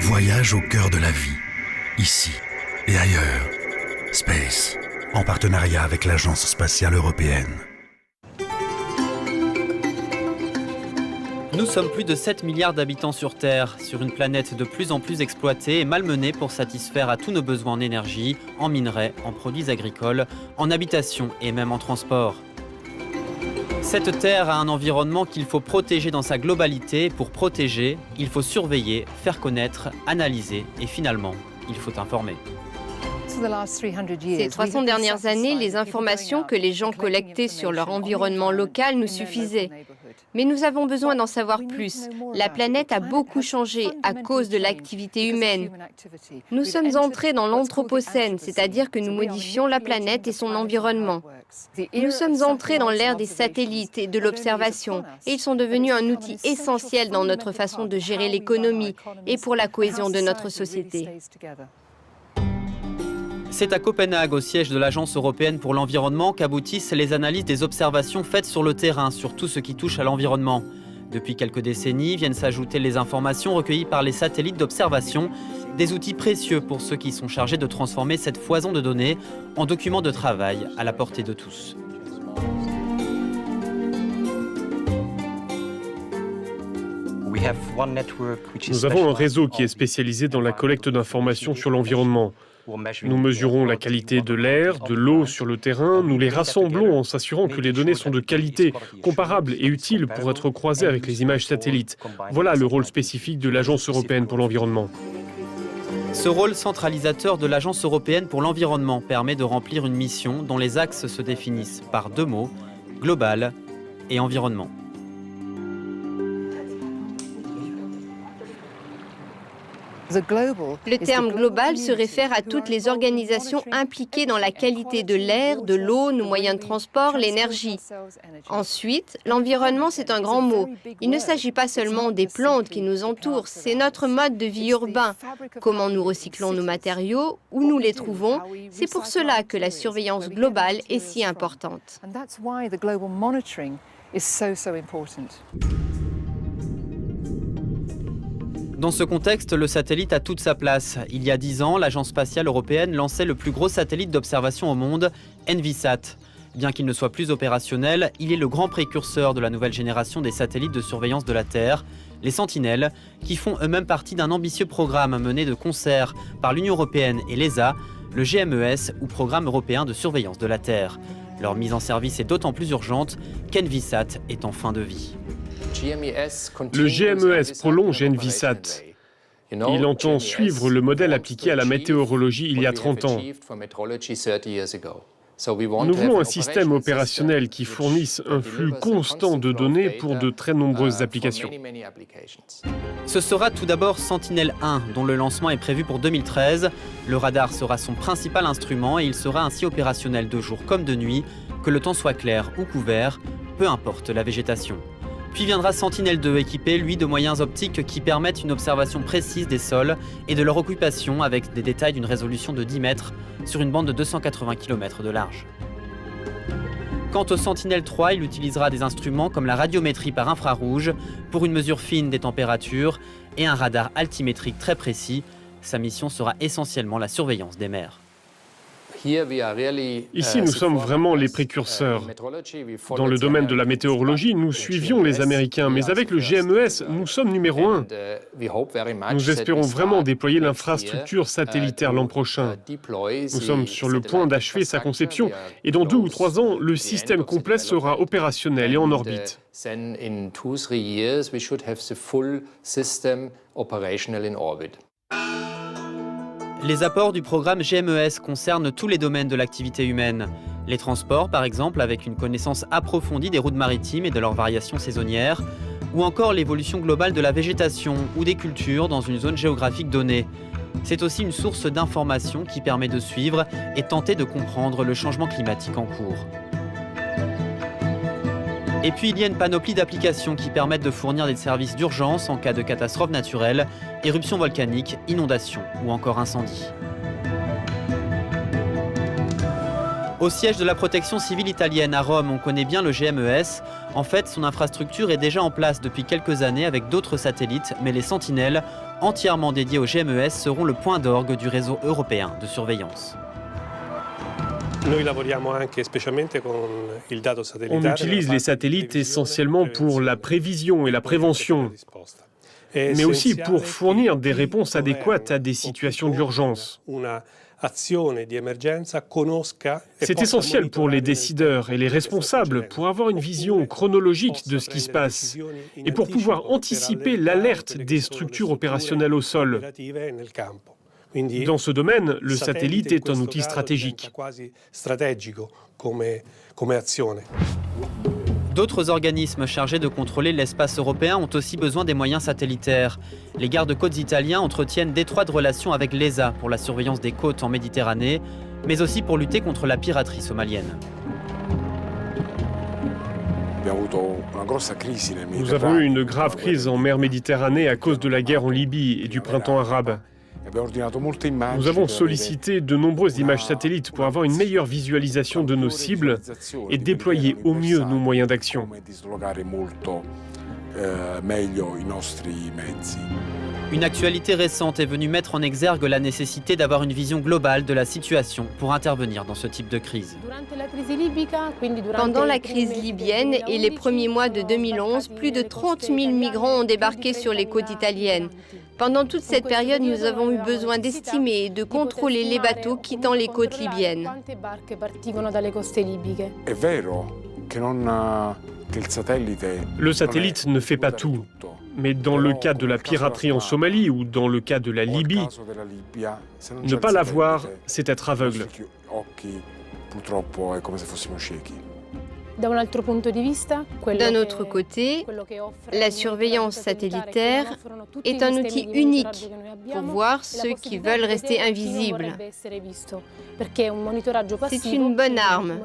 Voyage au cœur de la vie, ici et ailleurs. Space, en partenariat avec l'Agence spatiale européenne. Nous sommes plus de 7 milliards d'habitants sur Terre, sur une planète de plus en plus exploitée et malmenée pour satisfaire à tous nos besoins en énergie, en minerais, en produits agricoles, en habitation et même en transport. Cette Terre a un environnement qu'il faut protéger dans sa globalité. Pour protéger, il faut surveiller, faire connaître, analyser et finalement, il faut informer. Ces 300 dernières années, les informations que les gens collectaient sur leur environnement local nous suffisaient. Mais nous avons besoin d'en savoir plus. La planète a beaucoup changé à cause de l'activité humaine. Nous sommes entrés dans l'anthropocène, c'est-à-dire que nous modifions la planète et son environnement. Nous sommes entrés dans l'ère des satellites et de l'observation, et ils sont devenus un outil essentiel dans notre façon de gérer l'économie et pour la cohésion de notre société. C'est à Copenhague, au siège de l'Agence européenne pour l'environnement, qu'aboutissent les analyses des observations faites sur le terrain sur tout ce qui touche à l'environnement. Depuis quelques décennies, viennent s'ajouter les informations recueillies par les satellites d'observation, des outils précieux pour ceux qui sont chargés de transformer cette foison de données en documents de travail à la portée de tous. Nous avons un réseau qui est spécialisé dans la collecte d'informations sur l'environnement. Nous mesurons la qualité de l'air, de l'eau sur le terrain, nous les rassemblons en s'assurant que les données sont de qualité, comparables et utiles pour être croisées avec les images satellites. Voilà le rôle spécifique de l'Agence européenne pour l'environnement. Ce rôle centralisateur de l'Agence européenne pour l'environnement permet de remplir une mission dont les axes se définissent par deux mots, global et environnement. Le terme global se réfère à toutes les organisations impliquées dans la qualité de l'air, de l'eau, nos moyens de transport, l'énergie. Ensuite, l'environnement, c'est un grand mot. Il ne s'agit pas seulement des plantes qui nous entourent, c'est notre mode de vie urbain. Comment nous recyclons nos matériaux, où nous les trouvons. C'est pour cela que la surveillance globale est si importante. Dans ce contexte, le satellite a toute sa place. Il y a 10 ans, l'Agence spatiale européenne lançait le plus gros satellite d'observation au monde, Envisat. Bien qu'il ne soit plus opérationnel, il est le grand précurseur de la nouvelle génération des satellites de surveillance de la Terre, les Sentinelles, qui font eux-mêmes partie d'un ambitieux programme mené de concert par l'Union européenne et l'ESA, le GMES ou Programme européen de surveillance de la Terre. Leur mise en service est d'autant plus urgente qu'Envisat est en fin de vie. Le GMES prolonge Envisat. Il entend suivre le modèle appliqué à la météorologie il y a 30 ans. Nous voulons un système opérationnel qui fournisse un flux constant de données pour de très nombreuses applications. Ce sera tout d'abord Sentinelle-1, dont le lancement est prévu pour 2013. Le radar sera son principal instrument et il sera ainsi opérationnel de jour comme de nuit, que le temps soit clair ou couvert, peu importe la végétation. Puis viendra Sentinelle-2, équipé, lui, de moyens optiques qui permettent une observation précise des sols et de leur occupation avec des détails d'une résolution de 10 mètres sur une bande de 280 km de large. Quant au Sentinelle-3, il utilisera des instruments comme la radiométrie par infrarouge pour une mesure fine des températures et un radar altimétrique très précis. Sa mission sera essentiellement la surveillance des mers. Ici, nous sommes vraiment les précurseurs. Dans le domaine de la météorologie, nous suivions les Américains, mais avec le GMES, nous sommes numéro 1. Nous espérons vraiment déployer l'infrastructure satellitaire l'an prochain. Nous sommes sur le point d'achever sa conception et dans 2 ou 3 ans, le système complet sera opérationnel et en orbite. Les apports du programme GMES concernent tous les domaines de l'activité humaine. Les transports, par exemple, avec une connaissance approfondie des routes maritimes et de leurs variations saisonnières, ou encore l'évolution globale de la végétation ou des cultures dans une zone géographique donnée. C'est aussi une source d'information qui permet de suivre et tenter de comprendre le changement climatique en cours. Et puis il y a une panoplie d'applications qui permettent de fournir des services d'urgence en cas de catastrophe naturelle, éruption volcanique, inondation ou encore incendie. Au siège de la protection civile italienne à Rome, on connaît bien le GMES. En fait, son infrastructure est déjà en place depuis quelques années avec d'autres satellites, mais les sentinelles, entièrement dédiées au GMES, seront le point d'orgue du réseau européen de surveillance. On utilise les satellites essentiellement pour la prévision et la prévention, mais aussi pour fournir des réponses adéquates à des situations d'urgence. C'est essentiel pour les décideurs et les responsables pour avoir une vision chronologique de ce qui se passe et pour pouvoir anticiper l'alerte des structures opérationnelles au sol. Dans ce domaine, le satellite est un outil stratégique. D'autres organismes chargés de contrôler l'espace européen ont aussi besoin des moyens satellitaires. Les gardes-côtes italiens entretiennent d'étroites relations avec l'ESA pour la surveillance des côtes en Méditerranée, mais aussi pour lutter contre la piraterie somalienne. Nous avons eu une grave crise en mer Méditerranée à cause de la guerre en Libye et du printemps arabe. Nous avons sollicité de nombreuses images satellites pour avoir une meilleure visualisation de nos cibles et déployer au mieux nos moyens d'action. Une actualité récente est venue mettre en exergue la nécessité d'avoir une vision globale de la situation pour intervenir dans ce type de crise. Pendant la crise libyenne et les premiers mois de 2011, plus de 30 000 migrants ont débarqué sur les côtes italiennes. Pendant toute cette période, nous avons eu besoin d'estimer et de contrôler les bateaux quittant les côtes libyennes. Le satellite ne fait pas tout, mais dans le cas de la piraterie en Somalie ou dans le cas de la Libye, ne pas l'avoir, c'est être aveugle. D'un autre côté, la surveillance satellitaire est un outil unique pour voir ceux qui veulent rester invisibles. C'est une bonne arme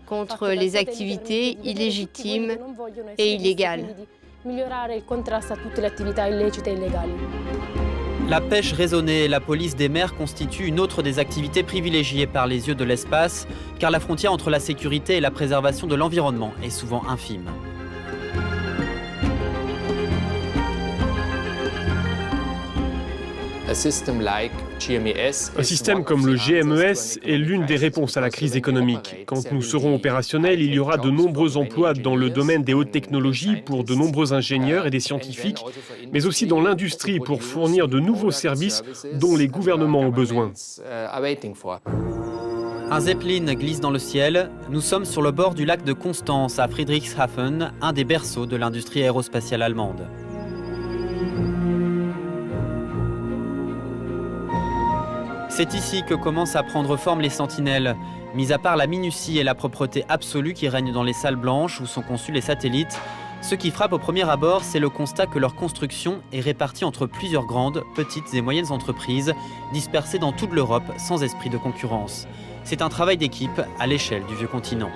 contre les activités illégitimes et illégales. La pêche raisonnée et la police des mers constituent une autre des activités privilégiées par les yeux de l'espace, car la frontière entre la sécurité et la préservation de l'environnement est souvent infime. Un système comme le GMES est l'une des réponses à la crise économique. Quand nous serons opérationnels, il y aura de nombreux emplois dans le domaine des hautes technologies pour de nombreux ingénieurs et des scientifiques, mais aussi dans l'industrie pour fournir de nouveaux services dont les gouvernements ont besoin. Un Zeppelin glisse dans le ciel. Nous sommes sur le bord du lac de Constance à Friedrichshafen, un des berceaux de l'industrie aérospatiale allemande. C'est ici que commencent à prendre forme les sentinelles. Mis à part la minutie et la propreté absolue qui règnent dans les salles blanches où sont conçus les satellites, ce qui frappe au premier abord, c'est le constat que leur construction est répartie entre plusieurs grandes, petites et moyennes entreprises, dispersées dans toute l'Europe sans esprit de concurrence. C'est un travail d'équipe à l'échelle du vieux continent.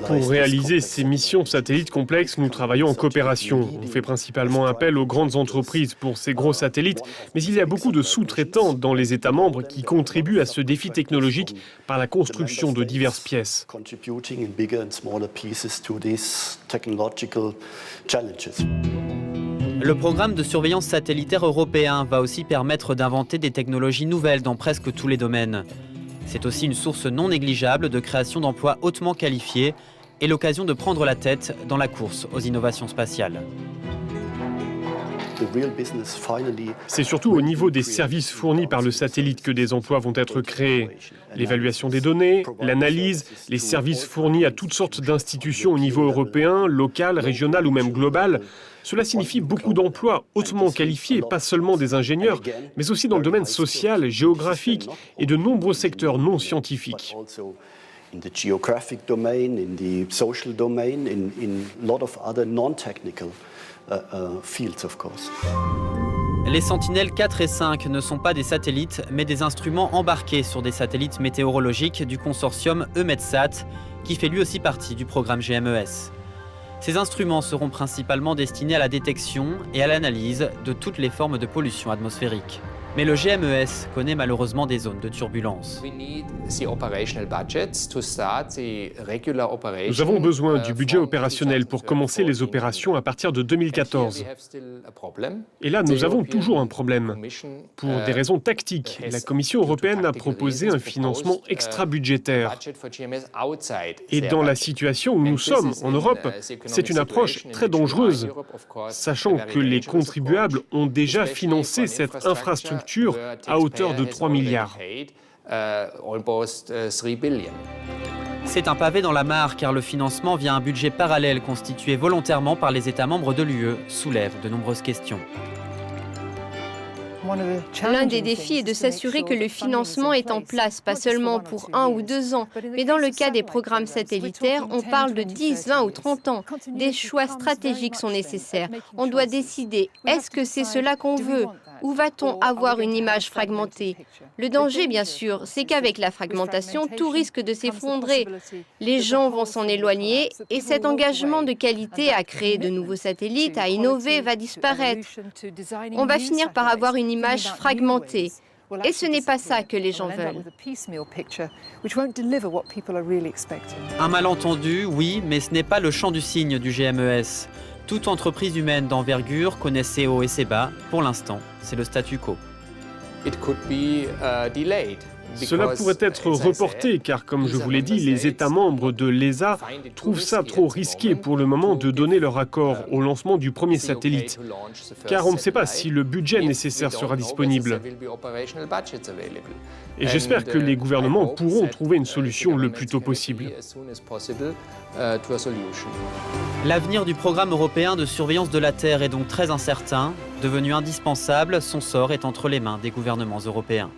Pour réaliser ces missions satellites complexes, nous travaillons en coopération. On fait principalement appel aux grandes entreprises pour ces gros satellites, mais il y a beaucoup de sous-traitants dans les États membres qui contribuent à ce défi technologique par la construction de diverses pièces. Le programme de surveillance satellitaire européen va aussi permettre d'inventer des technologies nouvelles dans presque tous les domaines. C'est aussi une source non négligeable de création d'emplois hautement qualifiés et l'occasion de prendre la tête dans la course aux innovations spatiales. C'est surtout au niveau des services fournis par le satellite que des emplois vont être créés. L'évaluation des données, l'analyse, les services fournis à toutes sortes d'institutions au niveau européen, local, régional ou même global. Cela signifie beaucoup d'emplois hautement qualifiés, pas seulement des ingénieurs, mais aussi dans le domaine social, géographique et de nombreux secteurs non scientifiques. Les sentinelles 4 et 5 ne sont pas des satellites, mais des instruments embarqués sur des satellites météorologiques du consortium EUMETSAT, qui fait lui aussi partie du programme GMES. Ces instruments seront principalement destinés à la détection et à l'analyse de toutes les formes de pollution atmosphérique. Mais le GMES connaît malheureusement des zones de turbulence. Nous avons besoin du budget opérationnel pour commencer les opérations à partir de 2014. Et là, nous avons toujours un problème. Pour des raisons tactiques, la Commission européenne a proposé un financement extra-budgétaire. Et dans la situation où nous sommes en Europe, c'est une approche très dangereuse, sachant que les contribuables ont déjà financé cette infrastructure à hauteur de 3 milliards. C'est un pavé dans la mare car le financement via un budget parallèle constitué volontairement par les États membres de l'UE soulève de nombreuses questions. L'un des défis est de s'assurer que le financement est en place, pas seulement pour 1 ou 2 ans, mais dans le cas des programmes satellitaires, on parle de 10, 20 ou 30 ans. Des choix stratégiques sont nécessaires. On doit décider, est-ce que c'est cela qu'on veut ? Ou va-t-on avoir une image fragmentée ? Le danger, bien sûr, c'est qu'avec la fragmentation, tout risque de s'effondrer. Les gens vont s'en éloigner et cet engagement de qualité à créer de nouveaux satellites, à innover, va disparaître. On va finir par avoir une image fragmentée. Et ce n'est pas ça que les gens veulent. Un malentendu, oui, mais ce n'est pas le champ du signe du GMES. Toute entreprise humaine d'envergure connaît ses hauts et ses bas. Pour l'instant, c'est le statu quo. Cela pourrait être reporté car, comme je vous l'ai dit, les États membres de l'ESA trouvent ça trop risqué pour le moment de donner leur accord au lancement du premier satellite. Car on ne sait pas si le budget nécessaire sera disponible. Et j'espère que les gouvernements pourront trouver une solution le plus tôt possible. L'avenir du programme européen de surveillance de la Terre est donc très incertain. Devenu indispensable, son sort est entre les mains des gouvernements européens.